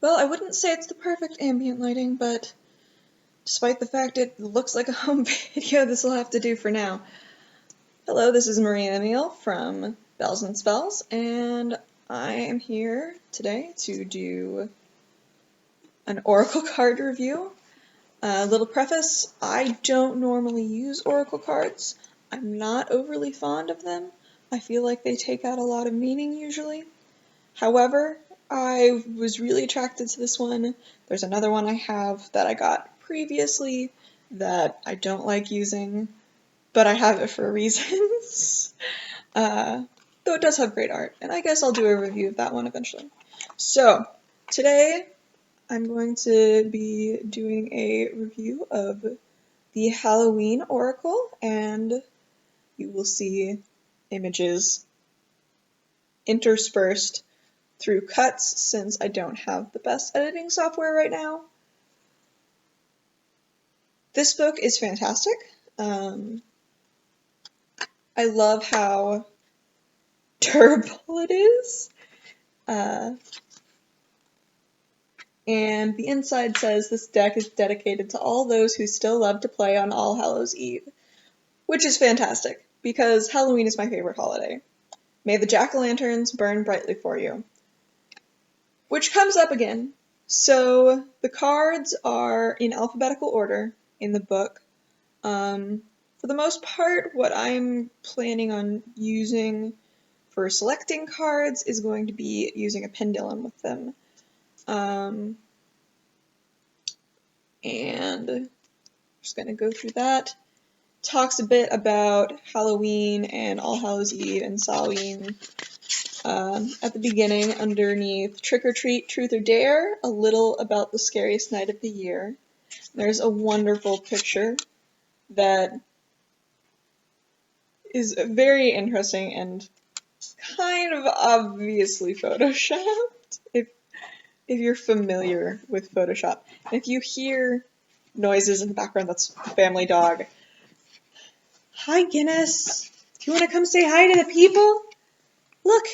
Well, I wouldn't say it's the perfect ambient lighting, but despite the fact it looks like a home video, this will have to do for now. Hello, this is Maria Emil from Bells and Spells, and I am here today to do an Oracle card review. A little preface, I don't normally use Oracle cards. I'm not overly fond of them. I feel like they take out a lot of meaning usually. However, I was really attracted to this one. There's another one I have that I got previously that I don't like using, but I have it for reasons. Though it does have great art, and I guess I'll do a review of that one eventually. So, today I'm going to be doing a review of the Halloween Oracle, and you will see images interspersed through cuts since I don't have the best editing software right now. This book is fantastic. I love how durable it is. And the inside says this deck is dedicated to all those who still love to play on All Hallows Eve, which is fantastic because Halloween is my favorite holiday. May the jack-o'-lanterns burn brightly for you. Which comes up again. So the cards are in alphabetical order in the book. For the most part, what I'm planning on using for selecting cards is going to be using a pendulum with them. And I'm just going to go through that. Talks a bit about Halloween and All Hallows Eve and Samhain. At the beginning, underneath Trick or Treat, Truth or Dare, a little about the scariest night of the year. There's a wonderful picture that is very interesting and kind of obviously photoshopped, if you're familiar with Photoshop. If you hear noises in the background, that's the family dog. Hi, Guinness. Do you want to come say hi to the people? Look.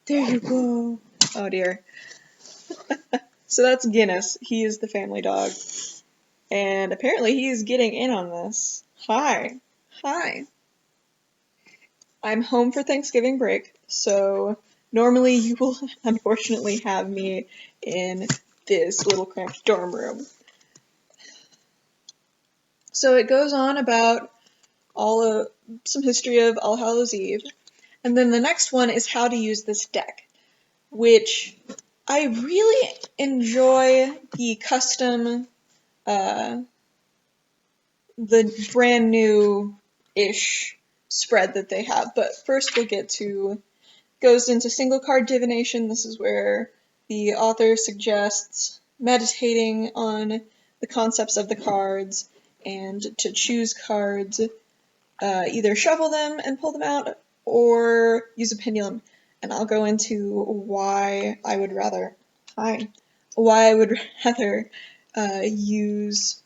There you go. Oh, dear. So that's Guinness. He is the family dog. And apparently he is getting in on this. Hi. Hi. I'm home for Thanksgiving break, so normally you will unfortunately have me in this little cramped dorm room. So it goes on about some history of All Hallows Eve, and then the next one is how to use this deck, which I really enjoy the custom, the brand new-ish spread that they have, but first we'll get to, goes into single card divination. This is where the author suggests meditating on the concepts of the cards and to choose cards, either shuffle them and pull them out or use a pendulum. And I'll go into why I would rather use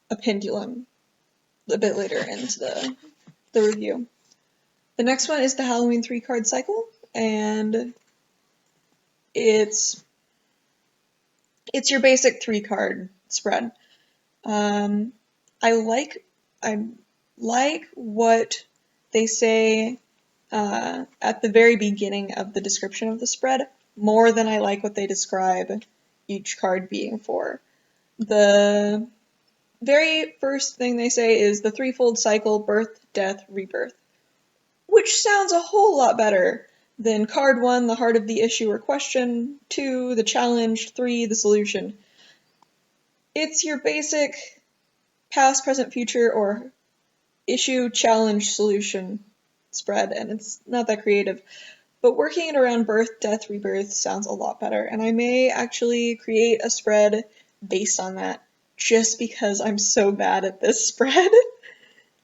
a pendulum a bit later into the review. The next one is the Halloween 3-card cycle, and it's your basic 3-card spread. I like what they say at the very beginning of the description of the spread more than I like what they describe each card being for. The very first thing they say is the threefold cycle: birth, death, rebirth, which sounds a whole lot better than card 1, the heart of the issue or question, 2, the challenge, 3, the solution. It's your basic past, present, future, or issue, challenge, solution spread, and it's not that creative. But working it around birth, death, rebirth sounds a lot better, and I may actually create a spread based on that, just because I'm so bad at this spread.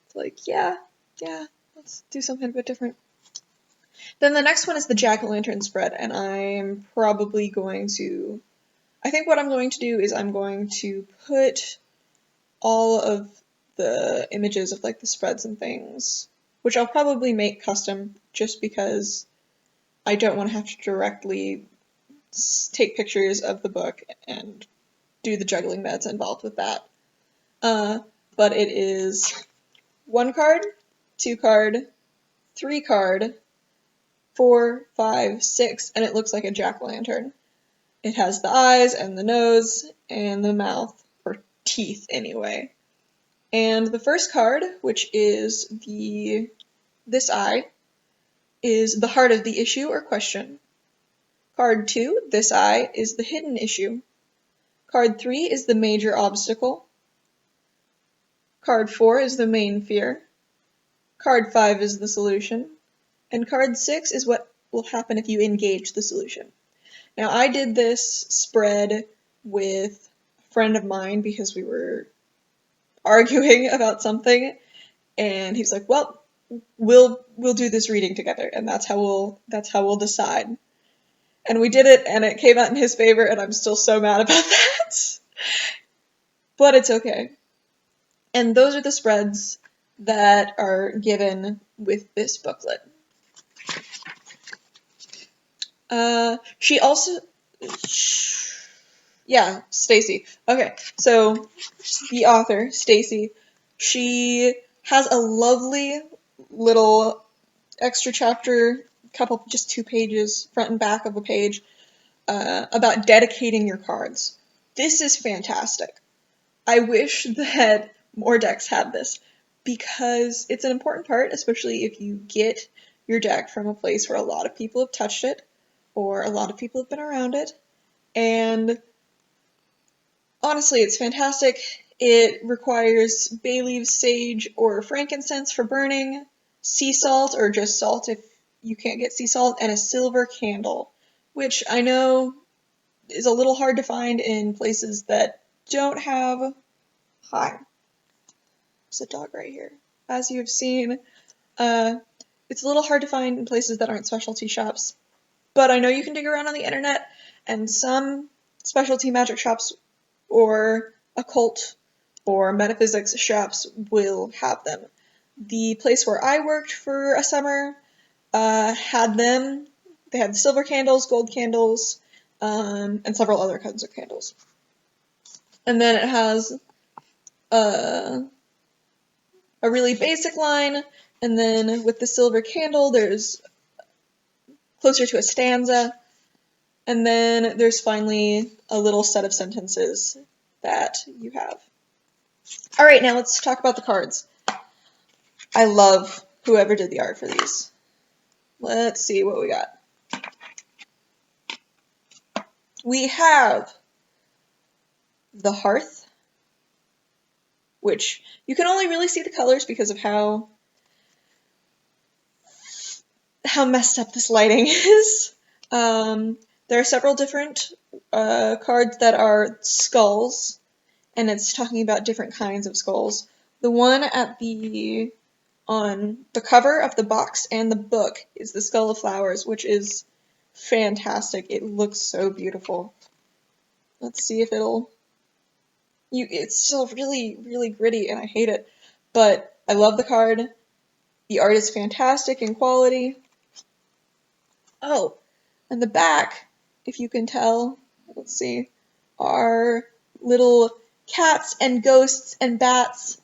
It's like, yeah, let's do something a bit different. Then the next one is the jack-o'-lantern spread, and I'm probably going to, I think what I'm going to do is I'm going to put all of the images of like the spreads and things, which I'll probably make custom just because I don't want to have to directly take pictures of the book and do the juggling that's involved with that. But it is 1 card, 2 card, 3 card, 4, 5, 6, and it looks like a jack-o'-lantern. It has the eyes and the nose and the mouth, or teeth anyway. And the first card, which is this eye, is the heart of the issue or question. Card 2, this eye, is the hidden issue. Card 3 is the major obstacle. Card 4 is the main fear. Card 5 is the solution. And card 6 is what will happen if you engage the solution. Now, I did this spread with a friend of mine because we were arguing about something, and he's like, "Well, we'll do this reading together, and that's how we'll decide." And we did it, and it came out in his favor, and I'm still so mad about that. But it's okay. And those are the spreads that are given with this booklet. She also, yeah, Stacey. Okay, so the author, Stacey, she has a lovely little extra chapter, just 2 pages, front and back of a page, about dedicating your cards. This is fantastic. I wish that more decks had this, because it's an important part, especially if you get your deck from a place where a lot of people have touched it, or a lot of people have been around it, and honestly, it's fantastic. It requires bay leaves, sage, or frankincense for burning, sea salt, or just salt if you can't get sea salt, and a silver candle, which I know is a little hard to find in places that don't have... Hi. There's a dog right here. As you have seen, it's a little hard to find in places that aren't specialty shops, but I know you can dig around on the internet, and some specialty magic shops or occult or metaphysics shops will have them. The place where I worked for a summer had them. They had the silver candles, gold candles, and several other kinds of candles. And then it has a really basic line, and then with the silver candle there's closer to a stanza, and then there's finally a little set of sentences that you have. Alright, now let's talk about the cards. I love whoever did the art for these. Let's see what we got. We have the Hearth, which you can only really see the colors because of how messed up this lighting is. There are several different cards that are skulls, and it's talking about different kinds of skulls. The one on the cover of the box and the book is the Skull of Flowers, which is fantastic. It looks so beautiful. Let's see if it's still really, really gritty, and I hate it, but I love the card. The art is fantastic in quality. Oh, and the back, if you can tell, let's see, are little cats and ghosts and bats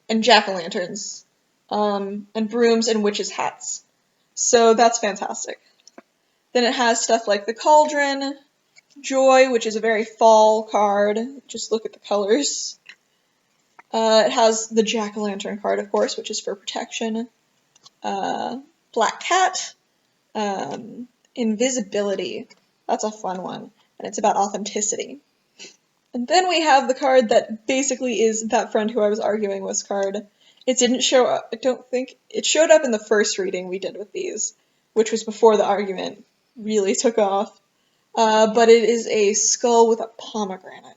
and jack-o'-lanterns, and brooms and witches' hats. So that's fantastic. Then it has stuff like the Cauldron, Joy, which is a very fall card. Just look at the colors. It has the jack-o'-lantern card, of course, which is for protection. Black Cat. Invisibility. That's a fun one, and it's about authenticity. And then we have the card that basically is that friend who I was arguing with card. It didn't show up, I don't think, it showed up in the first reading we did with these, which was before the argument really took off. But it is a skull with a pomegranate,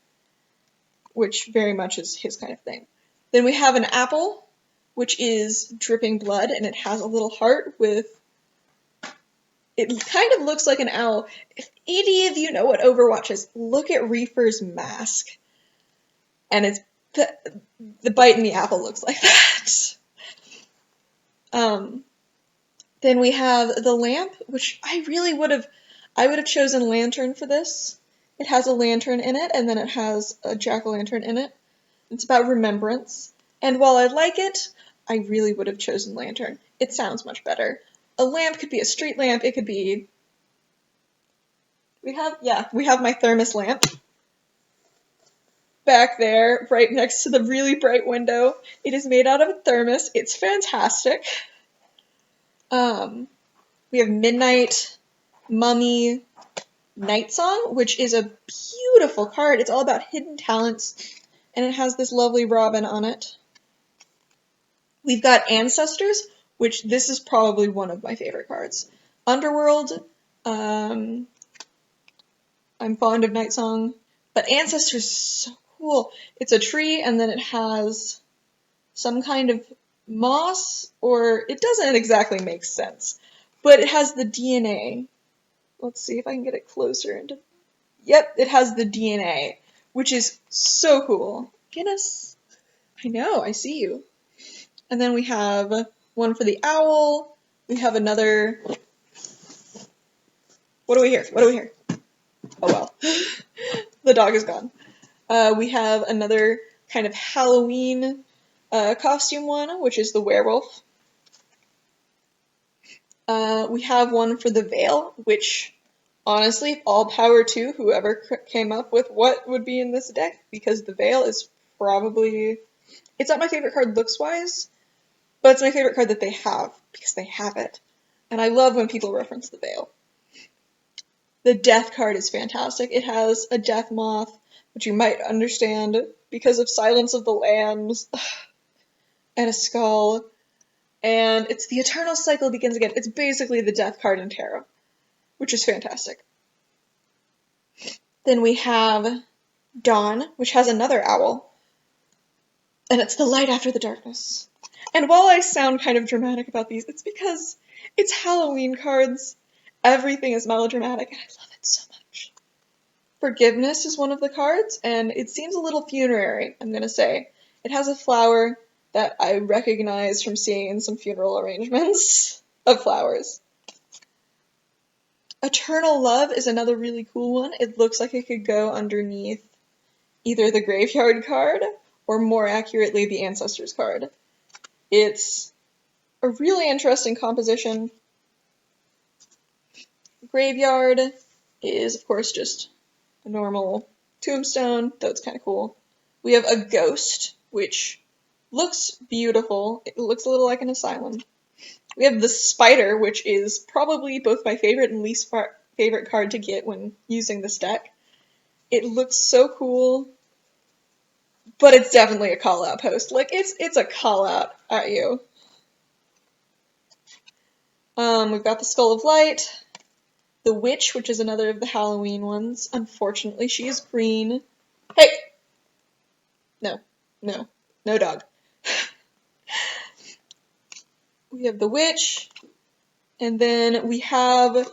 which very much is his kind of thing. Then we have an apple, which is dripping blood, and it has a little heart with... It kind of looks like an owl. If any of you know what Overwatch is, look at Reaper's mask. And it's the bite in the apple looks like that. Then we have the lamp, which I really would have... I would have chosen Lantern for this. It has a lantern in it, and then it has a jack-o'-lantern in it. It's about remembrance. And while I like it, I really would have chosen Lantern. It sounds much better. A lamp could be a street lamp, it could be... we have my thermos lamp back there, right next to the really bright window. It is made out of a thermos. It's fantastic. We have Midnight, Mummy, Night Song, which is a beautiful card. It's all about hidden talents, and it has this lovely robin on it. We've got Ancestors, which this is probably one of my favorite cards. Underworld, I'm fond of Night Song, but Ancestors is so cool. It's a tree, and then it has some kind of moss, or it doesn't exactly make sense, but it has the DNA. Let's see if I can get it closer into... Yep, it has the DNA, which is so cool. Guinness. I know, I see you. And then we have one for the owl. We have another... What do we hear? What do we hear? Oh well. The dog is gone. We have another kind of Halloween costume one, which is the werewolf. We have one for the veil, which, honestly, all power to whoever came up with what would be in this deck, because the veil is probably... It's not my favorite card looks-wise, but it's my favorite card that they have, because they have it. And I love when people reference the veil. The death card is fantastic. It has a death moth, which you might understand because of Silence of the Lambs, and a skull. And it's the eternal cycle begins again. It's basically the death card in tarot, which is fantastic. Then we have Dawn, which has another owl, and it's the light after the darkness. And while I sound kind of dramatic about these, it's because it's Halloween cards. Everything is melodramatic, and I love it so much. Forgiveness is one of the cards, and it seems a little funerary, I'm gonna say. It has a flower that I recognize from seeing in some funeral arrangements of flowers. Eternal Love is another really cool one. It looks like it could go underneath either the Graveyard card, or more accurately, the Ancestors card. It's a really interesting composition. Graveyard is, of course, just a normal tombstone, though it's kind of cool. We have a Ghost, which looks beautiful. It looks a little like an asylum. We have the Spider, which is probably both my favorite and least favorite card to get when using this deck. It looks so cool, but it's definitely a call-out post. Like, it's a call-out at you. We've got the Skull of Light, the Witch, which is another of the Halloween ones. Unfortunately, she is green. Hey! No dog. We have the Witch, and then we have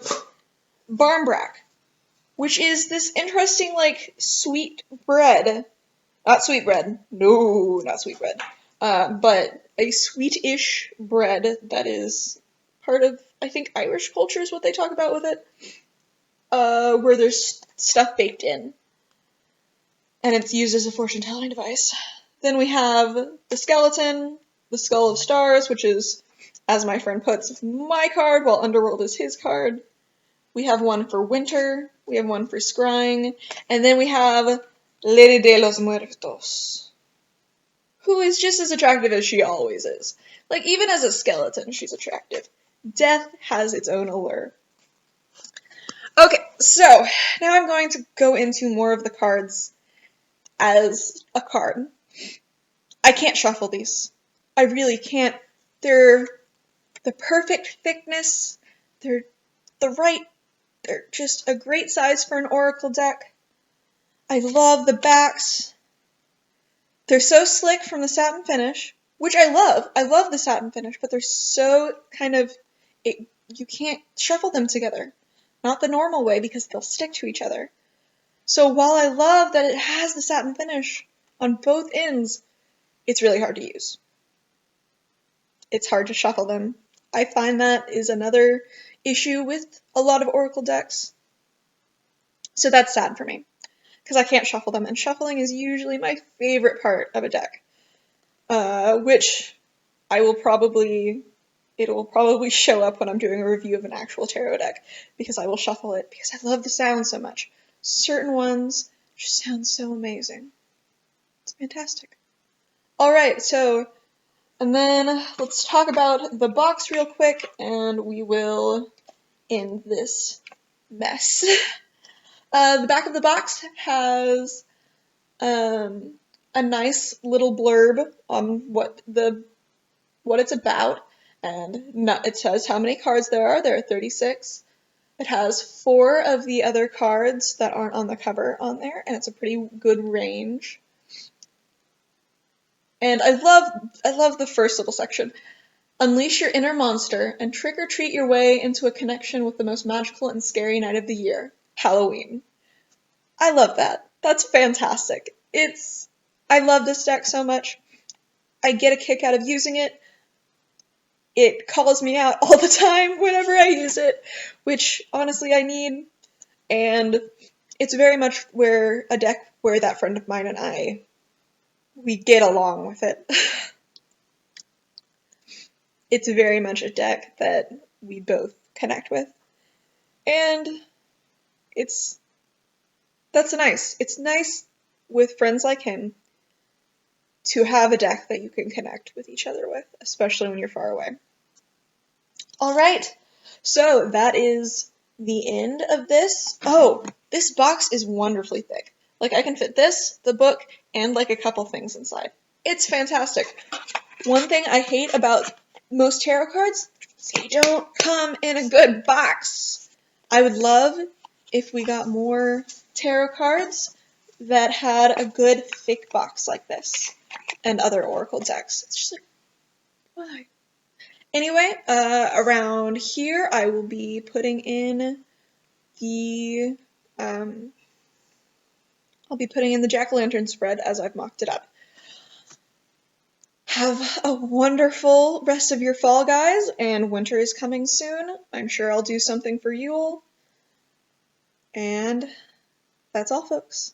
Barmbrack, which is this interesting, like, sweet bread. Not sweet bread. No, not sweet bread. But a sweet-ish bread that is part of, I think, Irish culture is what they talk about with it. Where there's stuff baked in. And it's used as a fortune-telling device. Then we have the Skeleton, the Skull of Stars, which is, as my friend puts, my card, while Underworld is his card. We have one for Winter, we have one for Scrying, and then we have Lady de los Muertos, who is just as attractive as she always is. Like, even as a skeleton, she's attractive. Death has its own allure. Okay, so now I'm going to go into more of the cards as a card. I can't shuffle these. I really can't. They're the perfect thickness. They're just a great size for an Oracle deck. I love the backs. They're so slick from the satin finish, which I love. I love the satin finish, but they're so kind of... you can't shuffle them together. Not the normal way, because they'll stick to each other. So while I love that it has the satin finish on both ends, it's really hard to use. It's hard to shuffle them. I find that is another issue with a lot of Oracle decks. So that's sad for me, because I can't shuffle them, and shuffling is usually my favorite part of a deck, which it'll probably show up when I'm doing a review of an actual tarot deck, because I will shuffle it because I love the sound so much. Certain ones just sound so amazing. It's fantastic. Alright, and then let's talk about the box real quick, and we will end this mess. The back of the box has a nice little blurb on what it's about, and it says how many cards there are. There are 36. It has 4 of the other cards that aren't on the cover on there, and it's a pretty good range. And I love the first little section. Unleash your inner monster and trick or treat your way into a connection with the most magical and scary night of the year, Halloween. I love that. That's fantastic. I love this deck so much. I get a kick out of using it. It calls me out all the time whenever I use it, which honestly I need. And it's very much a deck where that friend of mine and we get along with it. It's very much a deck that we both connect with. And that's nice. It's nice with friends like him to have a deck that you can connect with each other with, especially when you're far away. Alright, so that is the end of this. Oh, this box is wonderfully thick. Like, I can fit this, the book, and like a couple things inside. It's fantastic. One thing I hate about most tarot cards is they don't come in a good box. I would love if we got more tarot cards that had a good thick box like this, and other Oracle decks. It's just like, why? Anyway, around here I will be putting in the jack-o'-lantern spread as I've mocked it up. Have a wonderful rest of your fall, guys, and winter is coming soon. I'm sure I'll do something for Yule. And that's all, folks.